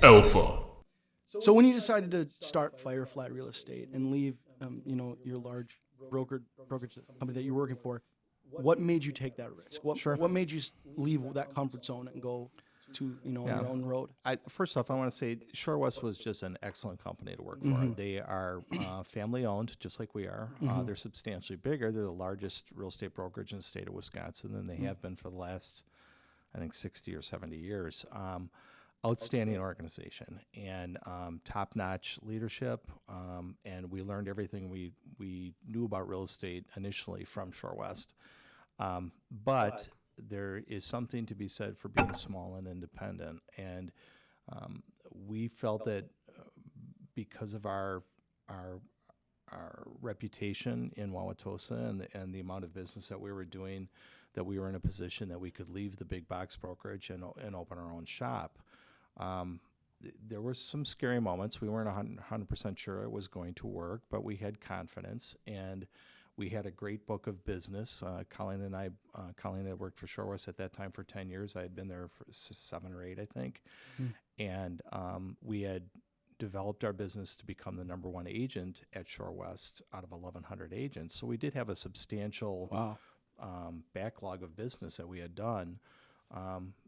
Alpha. So when you decided to start Firefly Real Estate and leave, your large brokerage company that you're working for, what made you take that risk? What made you leave that comfort zone and go to on your own road? First off, I want to say Shorewest was just an excellent company to work for. They are family owned, just like we are. They're substantially bigger. They're the largest real estate brokerage in the state of Wisconsin, and they have been for the last, I think, 60 or 70 years. Outstanding organization and top-notch leadership, and we learned everything we knew about real estate initially from Shorewest. But there is something to be said for being small and independent, and we felt that because of our reputation in Wauwatosa and the amount of business that we were doing, that we were in a position that we could leave the big box brokerage and open our own shop. There were some scary moments. We weren't 100% sure it was going to work, but we had confidence, and we had a great book of business. Colleen had worked for Shorewest at that time for 10 years. I had been there for 7 or 8, I think. And we had developed our business to become the number 1 agent at Shorewest out of 1,100 agents. So we did have a substantial backlog of business that we had done.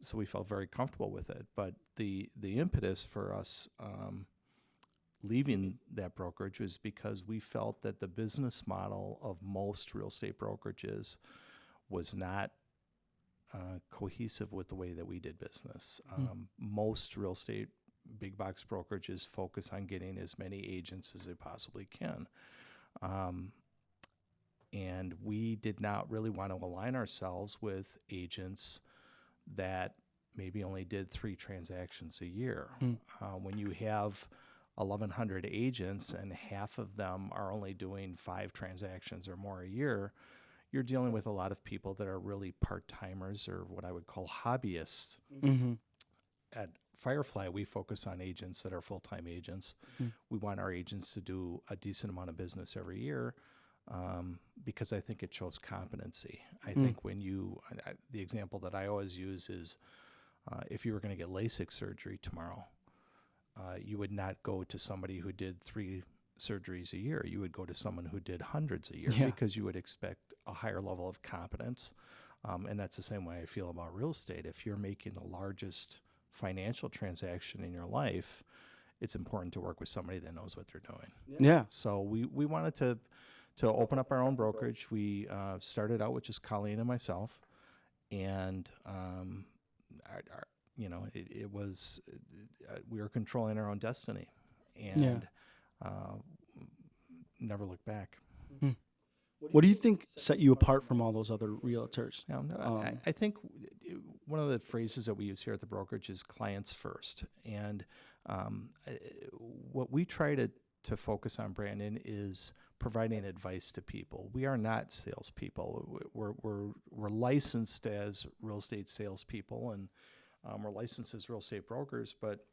So we felt very comfortable with it. But the impetus for us leaving that brokerage was because we felt that the business model of most real estate brokerages was not cohesive with the way that we did business. Most real estate big box brokerages focus on getting as many agents as they possibly can. And we did not really want to align ourselves with agents that maybe only did 3 transactions a year. When you have 1,100 agents and half of them are only doing 5 transactions or more a year, you're dealing with a lot of people that are really part-timers or what I would call hobbyists. At Firefly, we focus on agents that are full-time agents. We want our agents to do a decent amount of business every year. Because I think it shows competency. I think when the example that I always use is if you were going to get LASIK surgery tomorrow, you would not go to somebody who did 3 surgeries a year. You would go to someone who did hundreds a year because you would expect a higher level of competence. And that's the same way I feel about real estate. If you're making the largest financial transaction in your life, it's important to work with somebody that knows what they're doing. Yeah. So we wanted to open up our own brokerage. We started out with just Colleen and myself, and it was we were controlling our own destiny, and never looked back. What do you think set you apart from all those other realtors? I think one of the phrases that we use here at the brokerage is clients first, and what we try to focus on, Brandon, is providing advice to people. We are not salespeople. We're licensed as real estate salespeople, and we're licensed as real estate brokers. But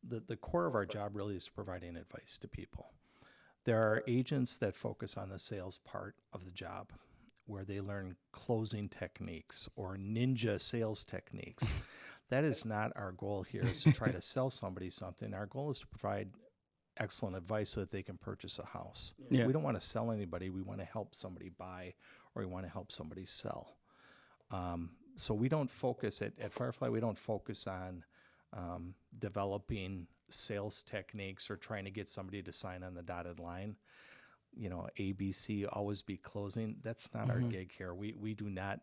the core of our job really is providing advice to people. There are agents that focus on the sales part of the job, where they learn closing techniques or ninja sales techniques. That is not our goal here, is to try to sell somebody something. Our goal is to provide excellent advice so that they can purchase a house. We don't want to sell anybody. We want to help somebody buy, or we want to help somebody sell. So we don't focus at Firefly. We don't focus on developing sales techniques or trying to get somebody to sign on the dotted line. ABC, always be closing. That's not our gig here. We do not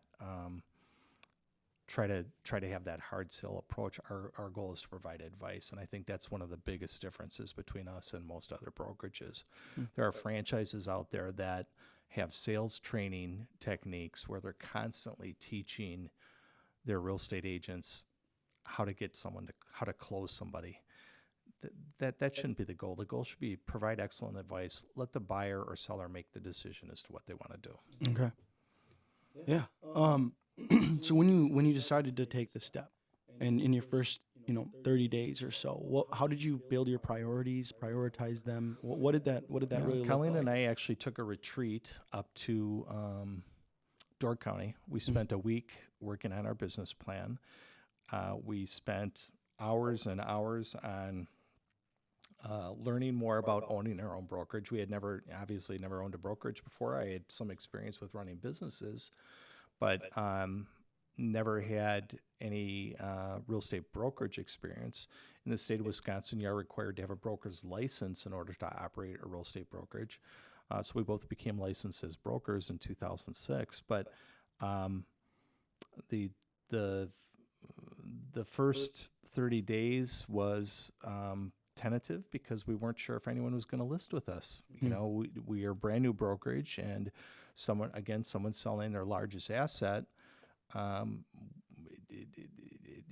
try to have that hard sell approach. Our goal is to provide advice, and I think that's one of the biggest differences between us and most other brokerages. There are franchises out there that have sales training techniques where they're constantly teaching their real estate agents how to close somebody. That shouldn't be the goal. The goal should be provide excellent advice. Let the buyer or seller make the decision as to what they want to do. Okay. Yeah. So when you decided to take the step, and in your first 30 days or so, how did you build your prioritize them? What did that really look like? Colleen and I actually took a retreat up to Door County. We spent a week working on our business plan. We spent hours and hours on learning more about owning our own brokerage. We had obviously never owned a brokerage before. I had some experience with running businesses, but never had any real estate brokerage experience. In the state of Wisconsin, you are required to have a broker's license in order to operate a real estate brokerage. So we both became licensed as brokers in 2006. But the first 30 days was tentative because we weren't sure if anyone was going to list with us. You know, we are a brand new brokerage, and someone selling their largest asset.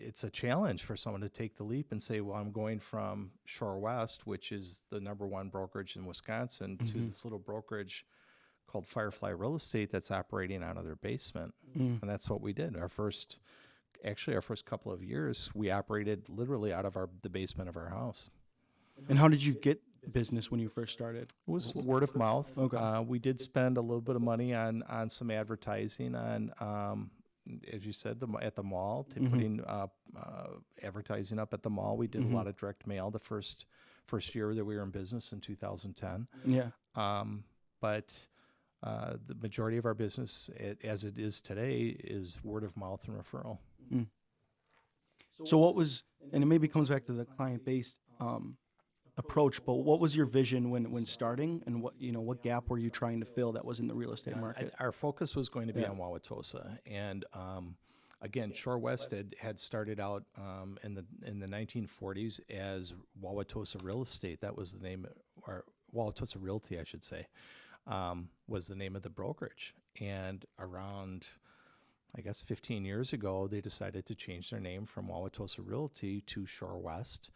It's a challenge for someone to take the leap and say, well, I'm going from Shorewest, which is the number one brokerage in Wisconsin, to this little brokerage called Firefly Real Estate that's operating out of their basement. And that's what we did. Our first couple of years, we operated literally out of the basement of our house. And how did you get business when you first started? It was word of mouth. Okay. We did spend a little bit of money on some advertising on, as you said, at the mall, putting advertising up at the mall. We did a lot of direct mail the first year that we were in business in 2010. Yeah. But the majority of our business, as it is today, is word of mouth and referral. So what was, and it maybe comes back to the client-based approach, but what was your vision when starting, and what gap were you trying to fill that was in the real estate market? Our focus was going to be on Wauwatosa, and again, Shorewest had started out in the 1940s as Wauwatosa Real Estate. That was the name, or Wauwatosa Realty, I should say, was the name of the brokerage. And around, I guess, 15 years ago, they decided to change their name from Wauwatosa Realty to Shorewest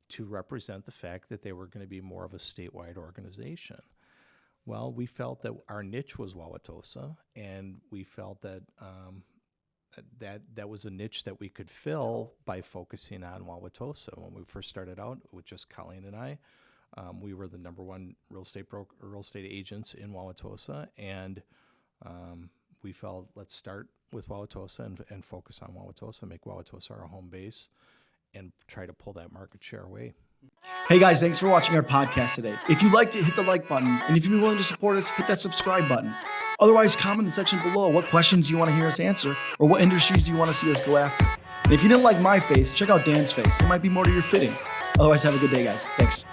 to represent the fact that they were going to be more of a statewide organization. Well, we felt that our niche was Wauwatosa, and we felt that that was a niche that we could fill by focusing on Wauwatosa. When we first started out with just Colleen and I, we were the number one real estate agents in Wauwatosa, and we felt, let's start with Wauwatosa and focus on Wauwatosa, make Wauwatosa our home base, and try to pull that market share away. Hey guys, thanks for watching our podcast today. If you liked it, hit the like button, and if you're willing to support us, hit that subscribe button. Otherwise, comment in the section below what questions you want to hear us answer, or what industries you want to see us go after. And if you didn't like my face, check out Dan's face. It might be more to your fitting. Otherwise, have a good day, guys. Thanks.